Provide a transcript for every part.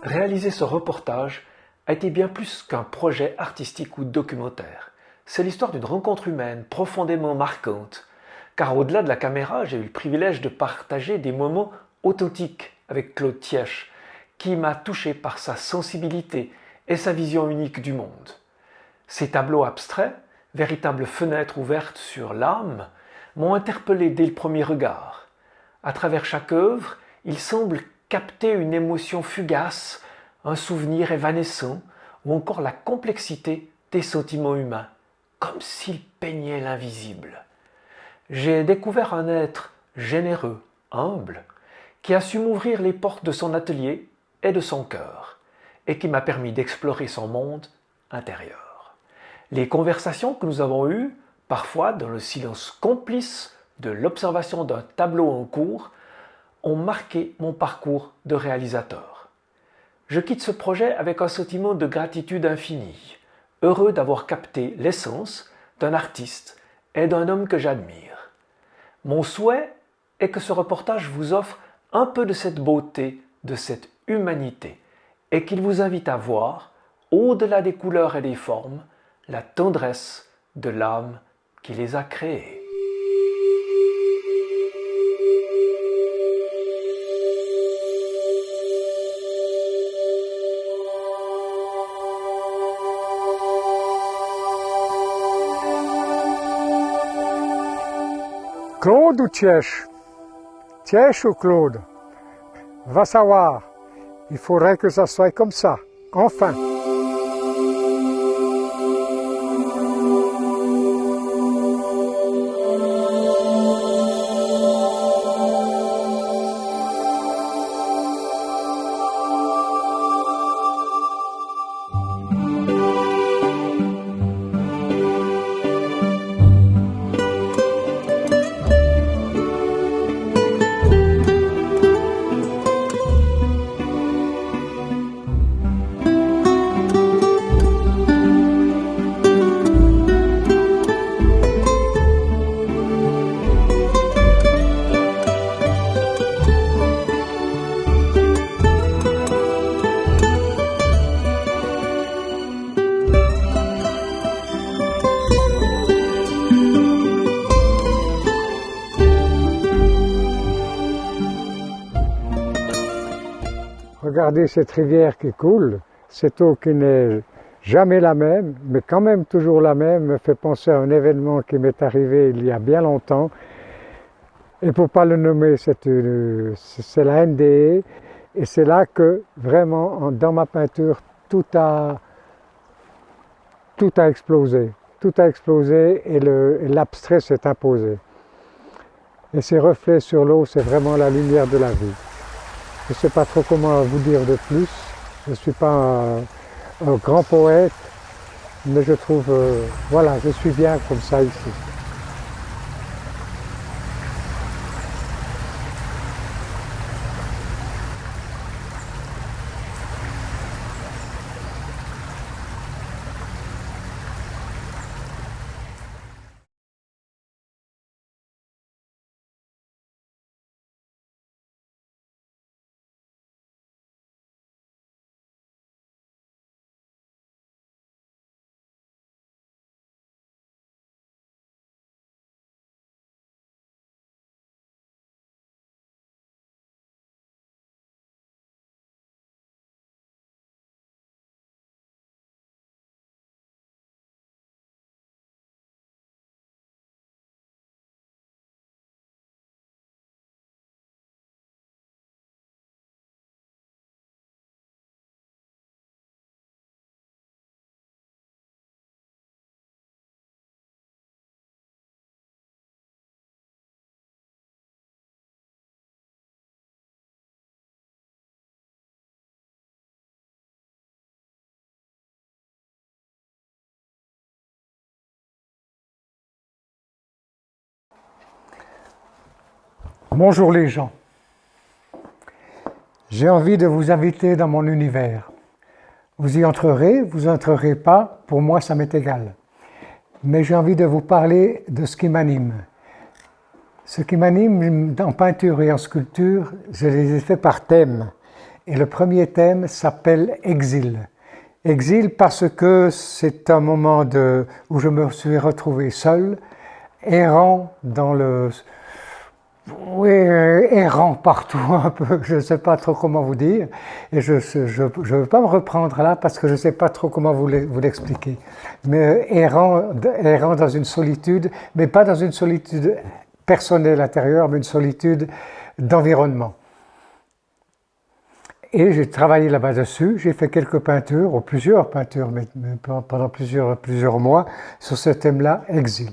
Réaliser ce reportage a été bien plus qu'un projet artistique ou documentaire. C'est l'histoire d'une rencontre humaine profondément marquante, car au-delà de la caméra, j'ai eu le privilège de partager des moments authentiques avec Claude Thièche, qui m'a touché par sa sensibilité et sa vision unique du monde. Ces tableaux abstraits, véritables fenêtres ouvertes sur l'âme, m'ont interpellé dès le premier regard. À travers chaque œuvre, il semble capter une émotion fugace, un souvenir évanescent, ou encore la complexité des sentiments humains, comme s'il peignait l'invisible. J'ai découvert un être généreux, humble, qui a su m'ouvrir les portes de son atelier et de son cœur, et qui m'a permis d'explorer son monde intérieur. Les conversations que nous avons eues, parfois dans le silence complice de l'observation d'un tableau en cours, ont marqué mon parcours de réalisateur. Je quitte ce projet avec un sentiment de gratitude infinie, heureux d'avoir capté l'essence d'un artiste et d'un homme que j'admire. Mon souhait est que ce reportage vous offre un peu de cette beauté, de cette humanité, et qu'il vous invite à voir, au-delà des couleurs et des formes, la tendresse de l'âme qui les a créés. Claude ou Thièche? Thièche ou Claude? Va savoir. Il faudrait que ça soit comme ça. Enfin. Regardez cette rivière qui coule, cette eau qui n'est jamais la même, mais quand même toujours la même, me fait penser à un événement qui m'est arrivé il y a bien longtemps. Et pour ne pas le nommer, c'est la NDE. Et c'est là que vraiment, dans ma peinture, tout a explosé. Tout a explosé et l'abstrait s'est imposé. Et ces reflets sur l'eau, c'est vraiment la lumière de la vie. Je ne sais pas trop comment vous dire de plus. Je ne suis pas un grand poète, mais je trouve, voilà, je suis bien comme ça ici. Bonjour les gens. J'ai envie de vous inviter dans mon univers. Vous y entrerez, vous entrerez pas, pour moi ça m'est égal. Mais j'ai envie de vous parler de ce qui m'anime. Ce qui m'anime en peinture et en sculpture, je les ai fait par thème. Et le premier thème s'appelle Exil. Exil parce que c'est un moment où je me suis retrouvé seul, errant dans le... Oui, errant partout un peu, je ne sais pas trop comment vous dire, et je ne veux pas me reprendre là parce que je ne sais pas trop comment vous l'expliquer. Mais errant dans une solitude, mais pas dans une solitude personnelle intérieure, mais une solitude d'environnement. Et j'ai travaillé là-bas dessus, j'ai fait quelques peintures, ou plusieurs peintures, mais pendant plusieurs mois, sur ce thème-là, Exil.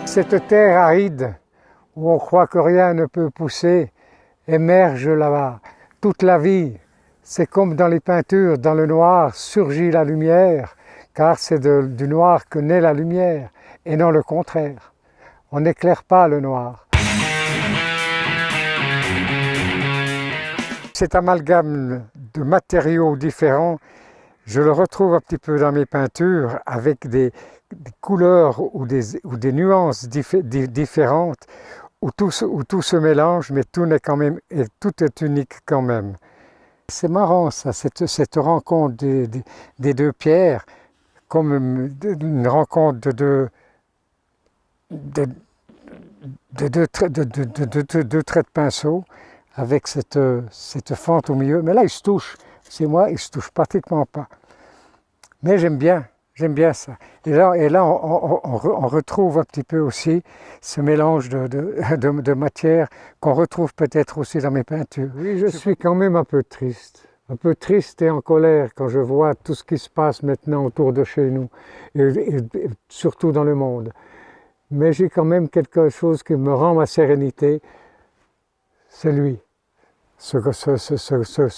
Cette terre aride, où on croit que rien ne peut pousser, émerge là-bas. Toute la vie, c'est comme dans les peintures, dans le noir surgit la lumière, car c'est du noir que naît la lumière, et non le contraire. On n'éclaire pas le noir. Cet amalgame de matériaux différents, je le retrouve un petit peu dans mes peintures avec des couleurs ou des nuances différentes, où tout se mélange, mais tout est unique quand même. C'est marrant ça, cette rencontre des deux pierres, comme une rencontre de deux traits de pinceau, avec cette fente au milieu. Mais là, ils se touchent. C'est moi, ils ne se touchent pratiquement pas. Mais j'aime bien ça. Et là on retrouve un petit peu aussi ce mélange de matière qu'on retrouve peut-être aussi dans mes peintures. Oui, je suis quand même un peu triste et en colère quand je vois tout ce qui se passe maintenant autour de chez nous, et surtout dans le monde. Mais j'ai quand même quelque chose qui me rend ma sérénité, c'est lui, ce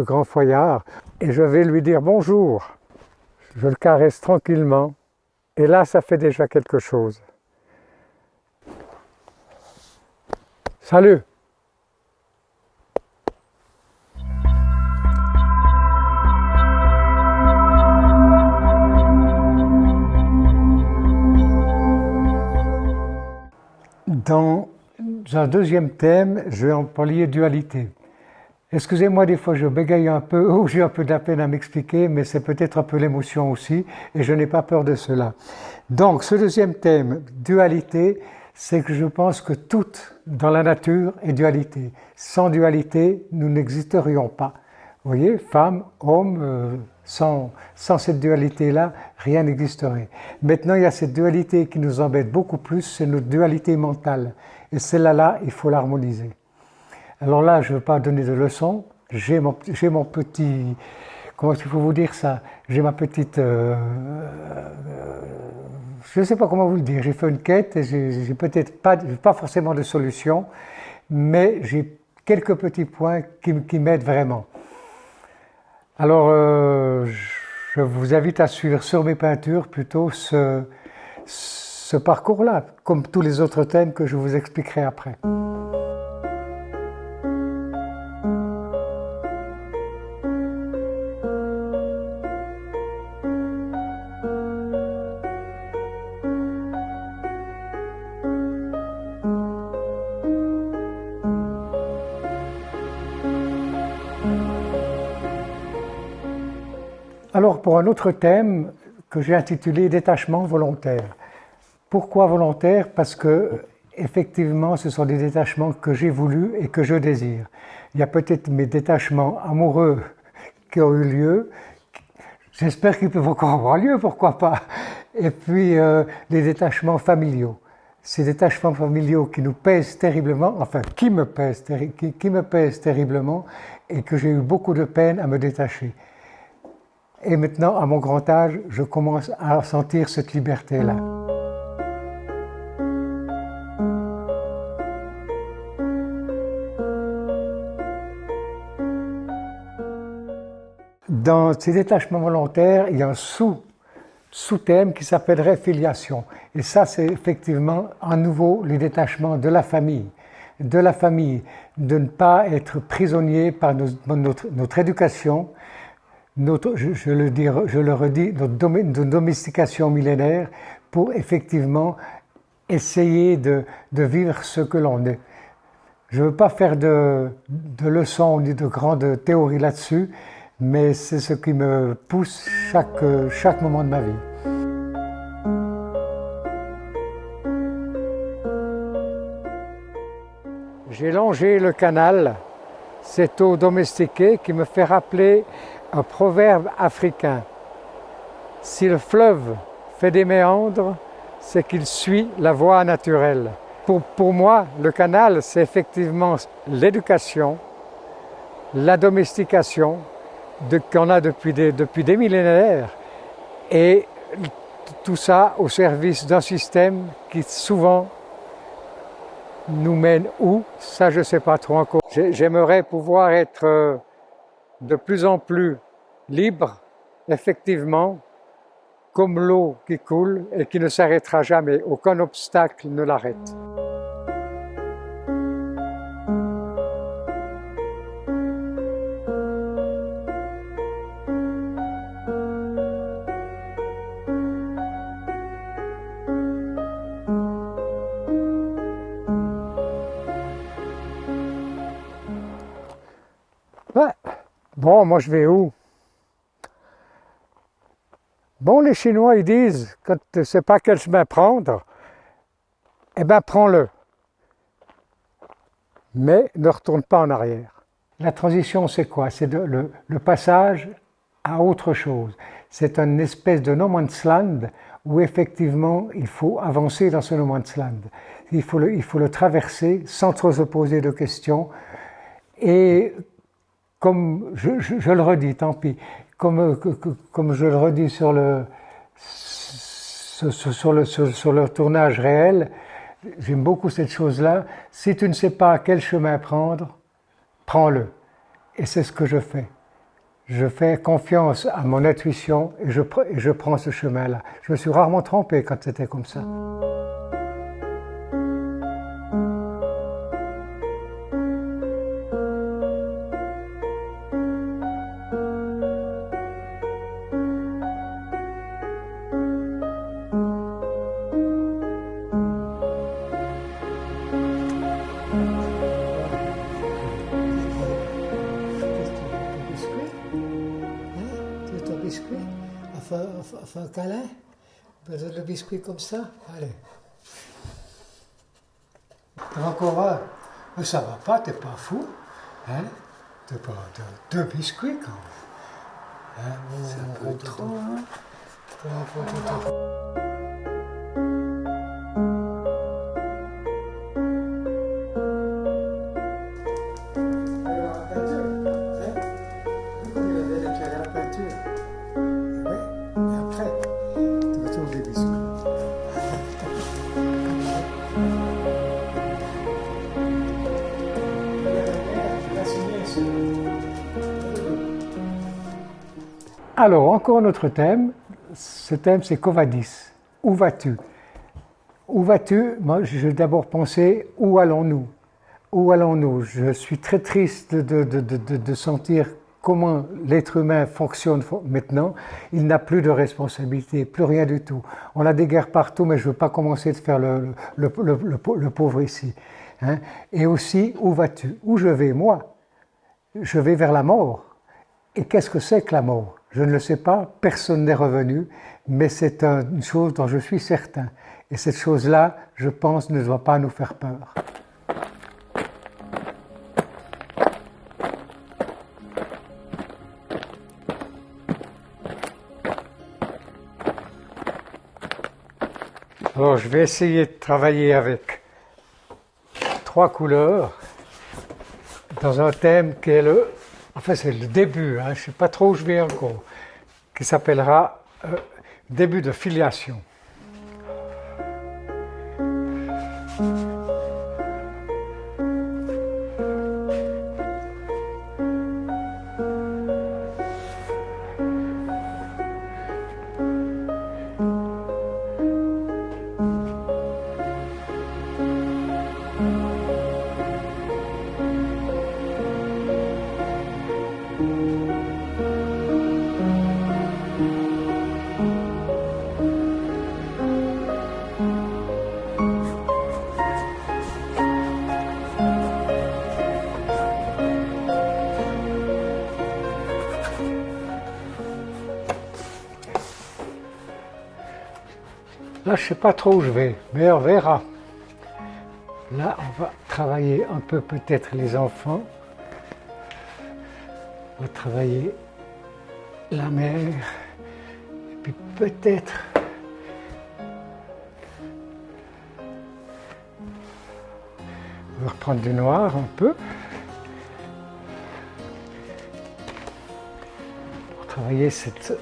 grand Foillard. Et je vais lui dire bonjour. Je le caresse tranquillement, et là, ça fait déjà quelque chose. Salut! Dans un deuxième thème, je vais employer dualité. Excusez-moi, des fois je bégaye un peu, ou j'ai un peu de la peine à m'expliquer, mais c'est peut-être un peu l'émotion aussi, et je n'ai pas peur de cela. Donc, ce deuxième thème, dualité, c'est que je pense que tout dans la nature est dualité. Sans dualité, nous n'existerions pas. Vous voyez, femme, homme, sans cette dualité-là, rien n'existerait. Maintenant, il y a cette dualité qui nous embête beaucoup plus, c'est notre dualité mentale. Et celle-là, il faut l'harmoniser. Alors là, je ne veux pas donner de leçons, j'ai mon petit, comment il faut vous dire ça, j'ai ma petite, je ne sais pas comment vous le dire, j'ai fait une quête et j'ai peut-être pas forcément de solution, mais j'ai quelques petits points qui m'aident vraiment. Alors, je vous invite à suivre sur mes peintures plutôt ce parcours-là, comme tous les autres thèmes que je vous expliquerai après. Alors pour un autre thème que j'ai intitulé Détachement volontaire. Pourquoi volontaire? Parce que, effectivement, ce sont des détachements que j'ai voulu et que je désire. Il y a peut-être mes détachements amoureux qui ont eu lieu. J'espère qu'ils peuvent encore avoir lieu, pourquoi pas. Et puis, les détachements familiaux. Ces détachements familiaux qui nous pèsent terriblement, enfin, qui me pèsent terriblement, et que j'ai eu beaucoup de peine à me détacher. Et maintenant, à mon grand âge, je commence à sentir cette liberté-là. Dans ces détachements volontaires, il y a un sous-thème qui s'appellerait filiation. Et ça, c'est effectivement à nouveau les détachements de la famille. De la famille, de ne pas être prisonnier par notre éducation, je le redis, notre domestication millénaire, pour effectivement essayer de vivre ce que l'on est. Je ne veux pas faire de leçons ni de grandes théories là-dessus, mais c'est ce qui me pousse chaque moment de ma vie. J'ai longé le canal, cette eau domestiquée qui me fait rappeler un proverbe africain. Si le fleuve fait des méandres, c'est qu'il suit la voie naturelle. Pour moi, le canal, c'est effectivement l'éducation, la domestication, qu'on a depuis des millénaires, et tout ça au service d'un système qui souvent nous mène où? Ça, je ne sais pas trop encore. J'aimerais pouvoir être de plus en plus libre, effectivement, comme l'eau qui coule et qui ne s'arrêtera jamais. Aucun obstacle ne l'arrête. Ouais. Bon, moi je vais où? Bon, les Chinois, ils disent, quand tu ne sais pas quel chemin prendre, eh bien, prends-le. Mais ne retourne pas en arrière. La transition, c'est quoi? C'est le passage à autre chose. C'est une espèce de no man's land où effectivement, il faut avancer dans ce no man's land. Il faut le traverser sans trop se poser de questions. Et comme je le redis, tant pis, comme je le redis sur le tournage réel, j'aime beaucoup cette chose-là. Si tu ne sais pas quel chemin prendre, prends-le. Et c'est ce que je fais. Je fais confiance à mon intuition et je prends ce chemin-là. Je me suis rarement trompé quand c'était comme ça. Enfin, un câlin, le biscuit comme ça, allez. Encore un. Mais ça va pas, t'es pas fou, hein? T'es pas deux biscuits quand même. Hein? C'est un peu trop, hein? Alors, encore notre thème. Ce thème, c'est Quo Vadis? Où vas-tu? Où vas-tu? Moi, j'ai d'abord pensé, où allons-nous? Où allons-nous? Je suis très triste de sentir comment l'être humain fonctionne maintenant. Il n'a plus de responsabilité, plus rien du tout. On a des guerres partout, mais je ne veux pas commencer de faire le pauvre ici. Hein? Et aussi, où vas-tu? Où je vais, moi? Je vais vers la mort. Et qu'est-ce que c'est que la mort? Je ne le sais pas, personne n'est revenu, mais c'est une chose dont je suis certain. Et cette chose-là, je pense, ne doit pas nous faire peur. Alors, je vais essayer de travailler avec 3 couleurs dans un thème qui est enfin c'est le début, hein, je ne sais pas trop où je vais encore, qui s'appellera début de filiation. Là, je ne sais pas trop où je vais, mais on verra. Là, on va travailler un peu peut-être les enfants. On va travailler la mer. Et puis peut-être on va reprendre du noir un peu. Pour travailler cette...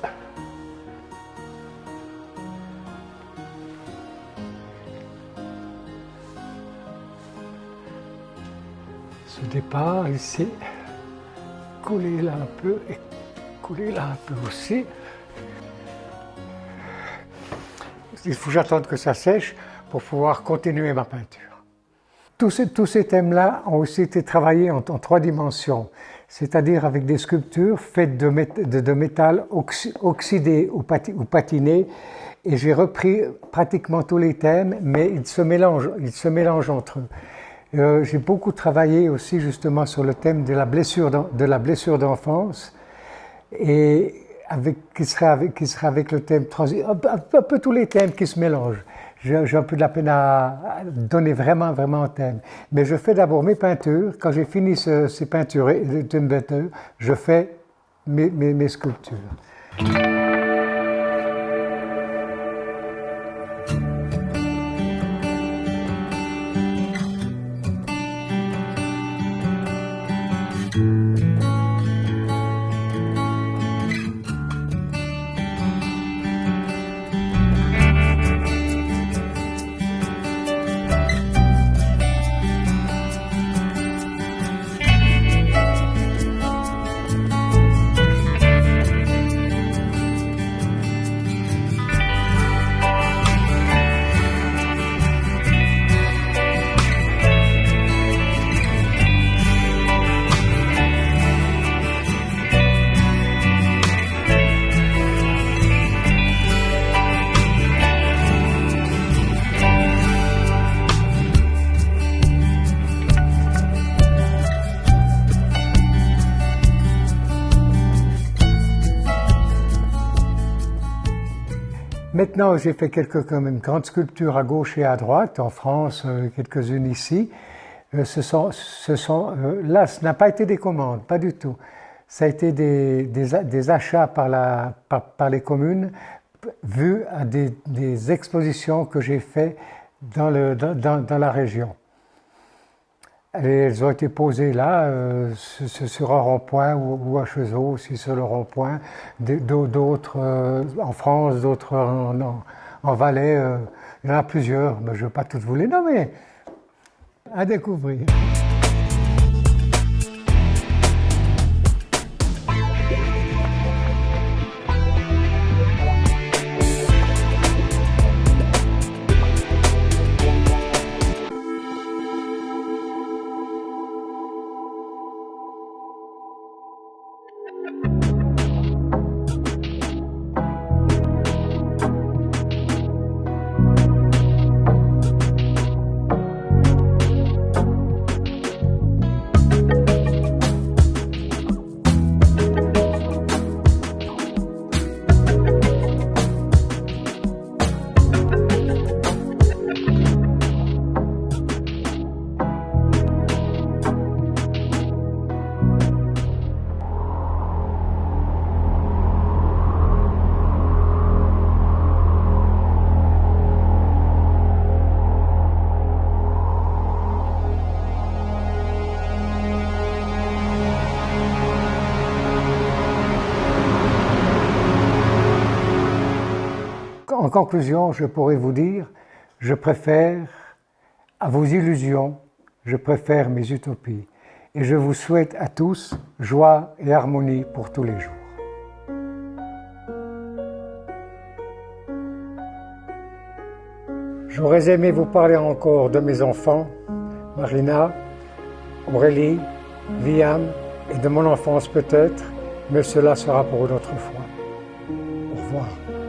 ce départ ici, couler là un peu et couler là un peu aussi. Il faut que j'attende que ça sèche pour pouvoir continuer ma peinture. Tous ces thèmes-là ont aussi été travaillés en 3 dimensions, c'est-à-dire avec des sculptures faites de métal oxydé ou patiné, et j'ai repris pratiquement tous les thèmes, mais ils se mélangent entre eux. J'ai beaucoup travaillé aussi justement sur le thème de la blessure d'enfance, et qui sera avec le thème un peu tous les thèmes qui se mélangent. J'ai un peu de la peine à donner vraiment un thème. Mais je fais d'abord mes peintures. Quand j'ai fini ces peintures et je fais mes sculptures. Maintenant, j'ai fait quand même grandes sculptures à gauche et à droite, en France, quelques-unes ici. Là, ce n'a pas été des commandes, pas du tout. Ça a été des achats par les communes, vus à des expositions que j'ai faites dans la région. Elles ont été posées là, sur un rond-point ou à Cheseaux, aussi sur le rond-point, d'autres en France, d'autres en Valais. Il y en a plusieurs, mais je ne vais pas toutes vous les nommer. À découvrir. conclusion, je pourrais vous dire, je préfère à vos illusions, je préfère mes utopies. Et je vous souhaite à tous joie et harmonie pour tous les jours. J'aurais aimé vous parler encore de mes enfants, Marina, Aurélie, Liam et de mon enfance peut-être, mais cela sera pour une autre fois. Au revoir.